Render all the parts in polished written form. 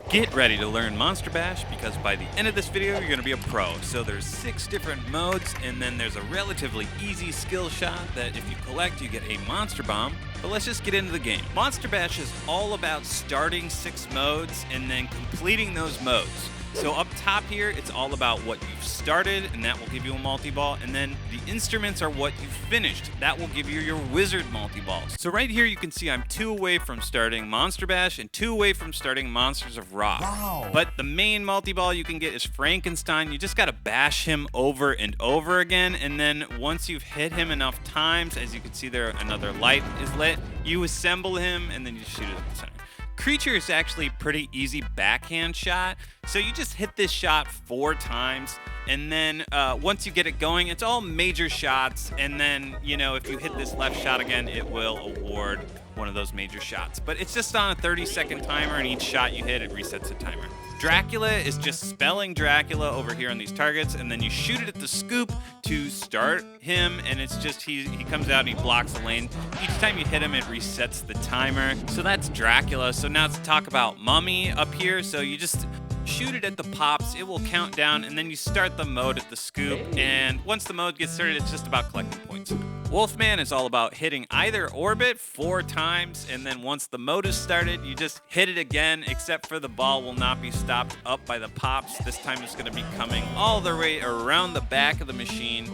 Get ready to learn Monster Bash because by the end of this video, you're going to be a pro. So there's 6 different modes, and then there's a relatively easy skill shot that if you collect, you get a monster bomb. But let's just get into the game. Monster Bash is all about starting 6 modes and then completing those modes. So up top here, it's all about what you've started, and that will give you a multi-ball. And then the instruments are what you've finished. That will give you your wizard multi-balls. So right here, you can see I'm 2 away from starting Monster Bash and 2 away from starting Monsters of Rock. Wow. But the main multi-ball you can get is Frankenstein. You just got to bash him over and over again. And then once you've hit him enough times, as you can see there, another light is lit. You assemble him, and then you shoot it at the center. Creature is actually pretty easy backhand shot, so you just hit this shot 4 times, and then once you get it going, it's all major shots, and then, you know, if you hit this left shot again, it will award one of those major shots. But it's just on a 30-second timer, and each shot you hit, it resets the timer. Dracula is just spelling Dracula over here on these targets, and then you shoot it at the scoop to start him, and it's just he comes out and he blocks the lane. Each time you hit him, it resets the timer. So that's Dracula. So now let's talk about Mummy up here. So you just shoot it at the pops, it will count down, and then you start the mode at the scoop, and once the mode gets started, it's just about collecting points. Wolfman is all about hitting either orbit 4 times, and then once the mode is started, you just hit it again, except for the ball will not be stopped up by the pops. This time it's going to be coming all the way around the back of the machine,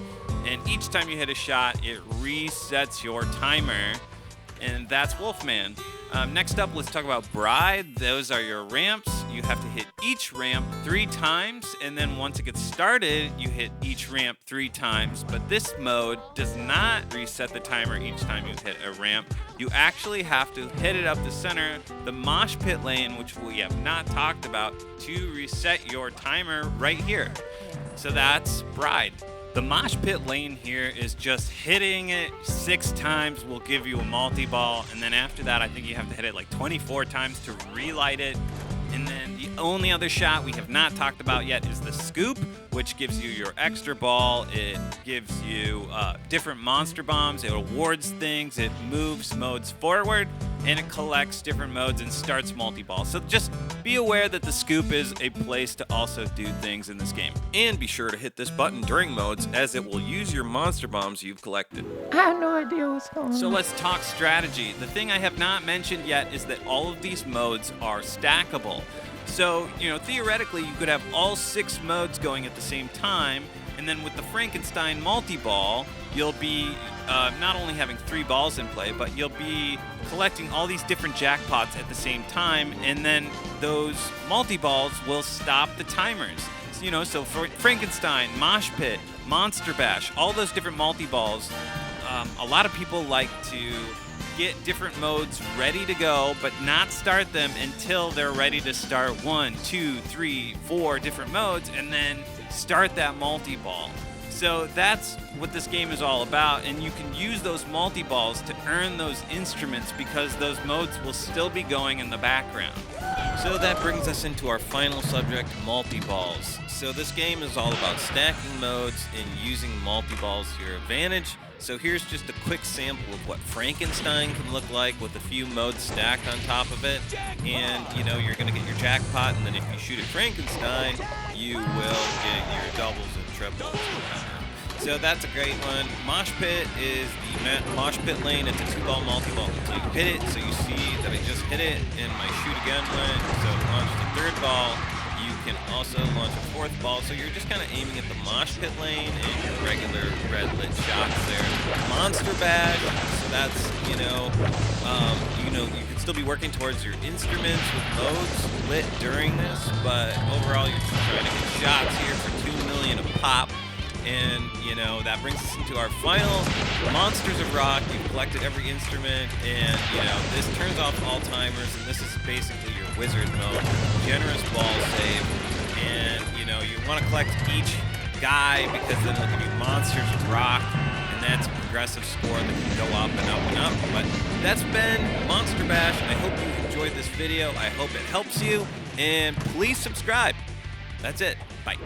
and each time you hit a shot, it resets your timer, and that's Wolfman. Next up, let's talk about Bride. Those are your ramps. You have to hit each ramp 3 times, and then once it gets started, you hit each ramp 3 times. But this mode does not reset the timer each time you hit a ramp. You actually have to hit it up the center, the mosh pit lane, which we have not talked about, to reset your timer right here. So that's Bride. The mosh pit lane here is just hitting it 6 times will give you a multi-ball, and then after that I think you have to hit it like 24 times to relight it. And then the only other shot we have not talked about yet is the scoop, which gives you your extra ball. It gives you different monster bombs. It awards things. It moves modes forward, and it collects different modes and starts multi-ball. So just be aware that the scoop is a place to also do things in this game. And be sure to hit this button during modes, as it will use your monster bombs you've collected. I have no idea what's going on. So let's talk strategy. The thing I have not mentioned yet is that all of these modes are stackable. So, you know, theoretically, you could have all 6 modes going at the same time, and then with the Frankenstein Multiball, you'll be not only having 3 balls in play, but you'll be collecting all these different jackpots at the same time, and then those multi-balls will stop the timers. So, you know, so for Frankenstein, Mosh Pit, Monster Bash, all those different multi-balls, a lot of people like to get different modes ready to go, but not start them until they're ready to start 1, 2, 3, 4 different modes, and then start that multi-ball. So that's what this game is all about, and you can use those multi-balls to earn those instruments because those modes will still be going in the background. So that brings us into our final subject, multi-balls. So this game is all about stacking modes and using multi-balls to your advantage. So here's just a quick sample of what Frankenstein can look like with a few modes stacked on top of it. And, you know, you're going to get your jackpot, and then if you shoot at Frankenstein, you will get your doubles and triples. So that's a great one. Mosh Pit is the Mosh Pit lane. It's a 2-ball multi-ball until you hit it. So you see that I just hit it, and my shoot again went. So it launched a 3rd ball. You can also launch a 4th ball, so you're just kind of aiming at the mosh pit lane and your regular red lit shots there. Monster Bash, so that's, you can still be working towards your instruments with modes lit during this, but overall you're just trying to get shots here for 2 million a pop. And, you know, that brings us into our final Monsters of Rock. You've collected every instrument, and, you know, this turns off all timers, and this is basically your wizard mode. Generous ball save, and, you know, you want to collect each guy because then they'll give you Monsters of Rock, and that's a progressive score that can go up and up and up. But that's been Monster Bash. I hope you enjoyed this video. I hope it helps you, and please subscribe. That's it. Bye.